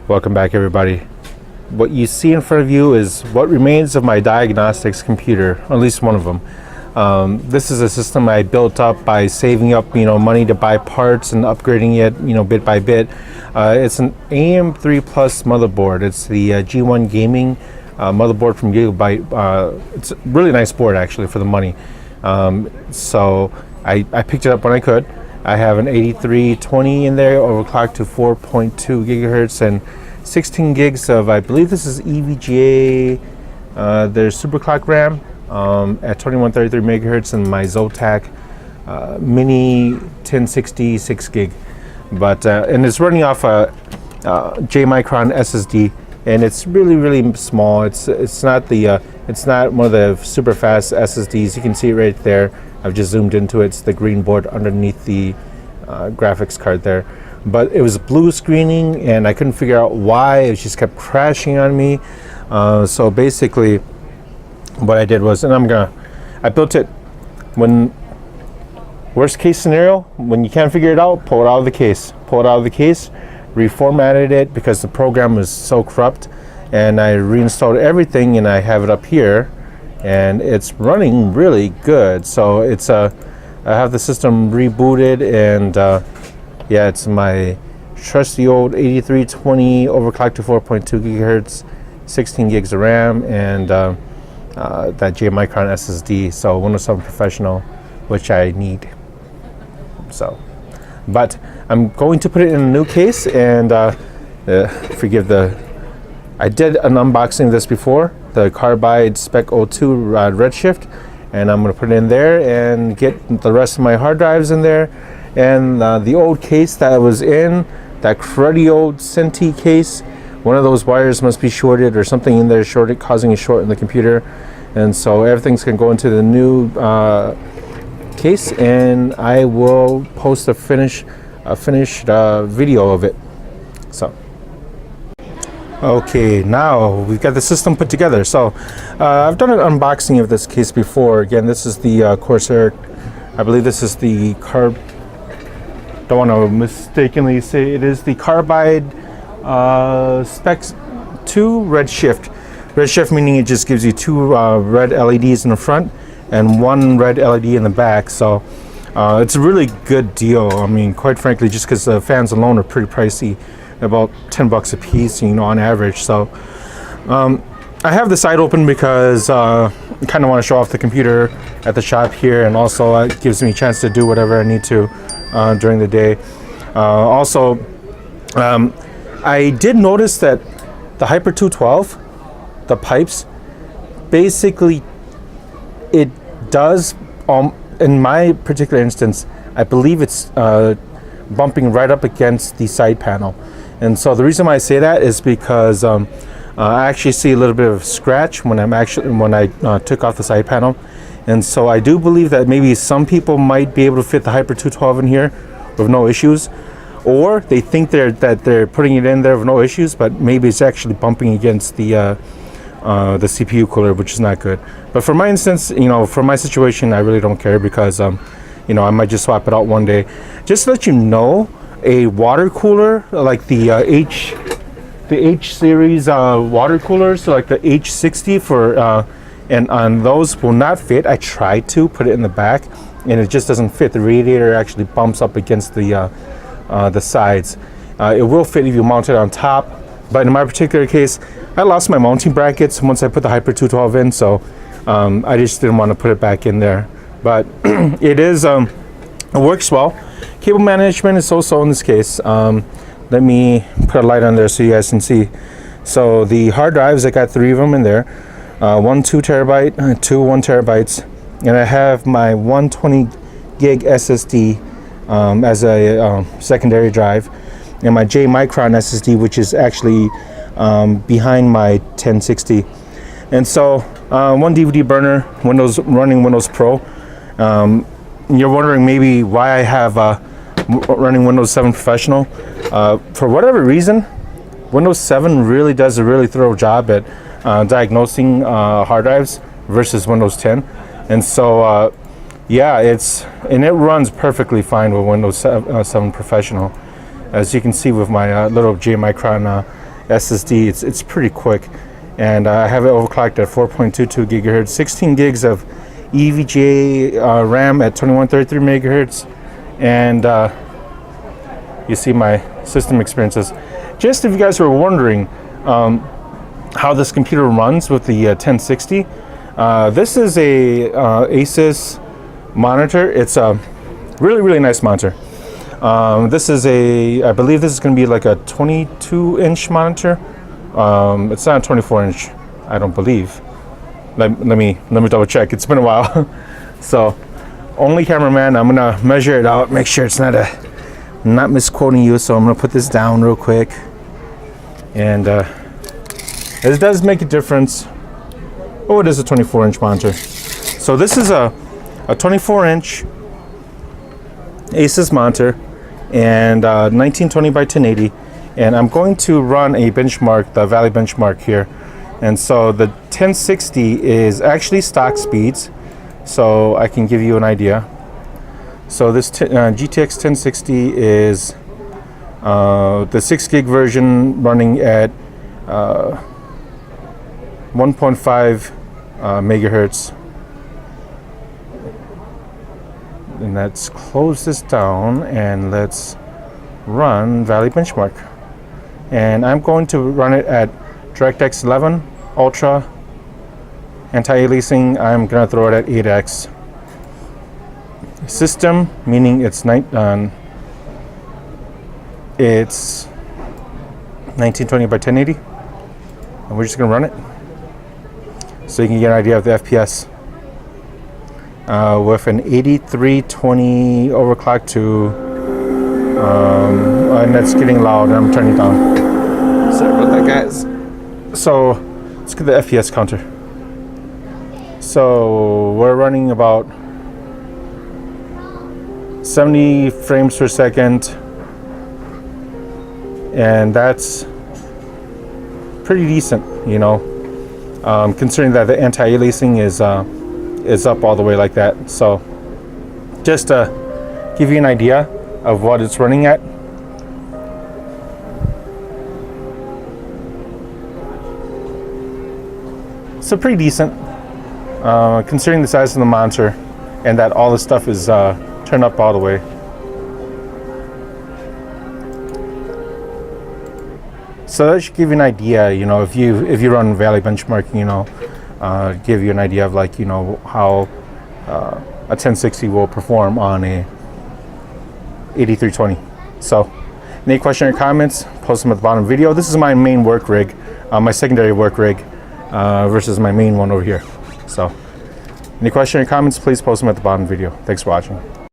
Welcome back, everybody. What you see in front of you is what remains of my diagnostics computer, at least one of them. This is a system I built up by saving up, money to buy parts and upgrading it, bit by bit. It's an AM3 Plus motherboard. It's the G1 Gaming motherboard from Gigabyte. It's a really nice board, actually, for the money. So I picked it up when I could. I have an 8320 in there, overclocked to 4.2 gigahertz and 16 gigs of, I believe this is EVGA, there's superclock RAM at 2133 megahertz, and my Zotac mini 1060 6 gig. But and it's running off a J Micron SSD, and it's really small. It's not one of the super fast SSDs. You can see it right there. I've just zoomed into it. It's the green board underneath the graphics card there. But it was blue screening, and I couldn't figure out why. It just kept crashing on me. So basically, what I did was, I built it when, worst case scenario, when you can't figure it out, pull it out of the case. Pull it out of the case, reformatted it because the program was so corrupt, and I reinstalled everything, and I have it up here. And it's running really good. So it's I have the system rebooted, and yeah, it's my trusty old 8320 overclocked to 4.2 gigahertz, 16 gigs of RAM, and that J Micron SSD. So Windows 7 Professional, which I need. So, but I'm going to put it in a new case, and forgive I did an unboxing of this before, the Carbide Spec 02 Redshift, and I'm going to put it in there and get the rest of my hard drives in there, and the old case that I was in, that cruddy old Senti case, one of those wires must be shorted or something in there shorted, causing a short in the computer, and so everything's going to go into the new case, and I will post a finished video of it. So. Okay, now we've got the system put together. So I've done an unboxing of this case before. Again, this is the Corsair, I believe this is the don't want to mistakenly say it is the Carbide Spec 2 Redshift. Redshift meaning it just gives you two red LEDs in the front and one red LED in the back. So it's a really good deal. I mean, quite frankly, just because the fans alone are pretty pricey. About $10 a piece, on average. So I have the side open because I kind of want to show off the computer at the shop here, and also it gives me a chance to do whatever I need to during the day. Also, I did notice that the Hyper 212, the pipes, basically it does, in my particular instance, I believe it's bumping right up against the side panel. And so the reason why I say that is because I actually see a little bit of scratch when I took off the side panel, and so I do believe that maybe some people might be able to fit the Hyper 212 in here with no issues, or they think that they're putting it in there with no issues, but maybe it's actually bumping against the CPU cooler, which is not good. But for my instance, for my situation, I really don't care because I might just swap it out one day. Just to let you know, a water cooler like the H series water coolers, so like the H60 for and on those will not fit. I tried to put it in the back, and it just doesn't fit. The radiator actually bumps up against the sides. It will fit if you mount it on top, but in my particular case, I lost my mounting brackets once I put the Hyper 212 in, so I just didn't want to put it back in there. But it works well. Cable management is also in this case. Let me put a light on there so you guys can see. So the hard drives, I got 3 of them in there. One 2 terabyte, two 1 terabytes, and I have my 120 gig SSD as a secondary drive, and my J Micron SSD, which is actually behind my 1060. And so one DVD burner, running Windows Pro. You're wondering maybe why I have running Windows 7 Professional. For whatever reason, Windows 7 really does a really thorough job at diagnosing hard drives versus Windows 10. And so, yeah, it runs perfectly fine with Windows 7 Professional. As you can see with my little J Micron SSD. It's pretty quick, and I have it overclocked at 4.22 gigahertz, 16 gigs of EVGA RAM at 2133 megahertz, and you see my system experiences. Just if you guys were wondering how this computer runs with the 1060, this is a Asus monitor. It's a really nice monitor. This is I believe this is going to be like a 22-inch monitor. It's not a 24-inch, I don't believe. Let me double check. It's been a while. So, only cameraman, I'm gonna measure it out, make sure it's not misquoting you. So I'm gonna put this down real quick, and it does make a difference. Oh, it is a 24-inch monitor. So this is a 24-inch Asus monitor, and 1920 by 1080, and I'm going to run a benchmark, the Valley benchmark here. And so the 1060 is actually stock speeds, so I can give you an idea. So this GTX 1060 is the 6 gig version running at 1.5 megahertz. And let's close this down and let's run Valley benchmark. And I'm going to run it at DirectX 11 Ultra anti-aliasing. I'm gonna throw it at 8x. System, meaning it's 1920 by 1080, and we're just gonna run it so you can get an idea of the FPS. With an 8320 overclock to, and that's getting loud, and I'm turning it down. Sorry about that, guys. So let's get the FPS counter. So we're running about 70 frames per second, and that's pretty decent, you know, considering that the anti-aliasing is up all the way like that. So just to give you an idea of what it's running at. So pretty decent, considering the size of the monitor and that all the stuff is turned up all the way. So that should give you an idea, you know, if you run Valley benchmarking, you know, give you an idea of, like, you know, how a 1060 will perform on a 8320. So any question or comments, post them at the bottom of the video. This is my main work rig, my secondary work rig, versus my main one over here. So any question or comments, please post them at the bottom of the video. Thanks for watching.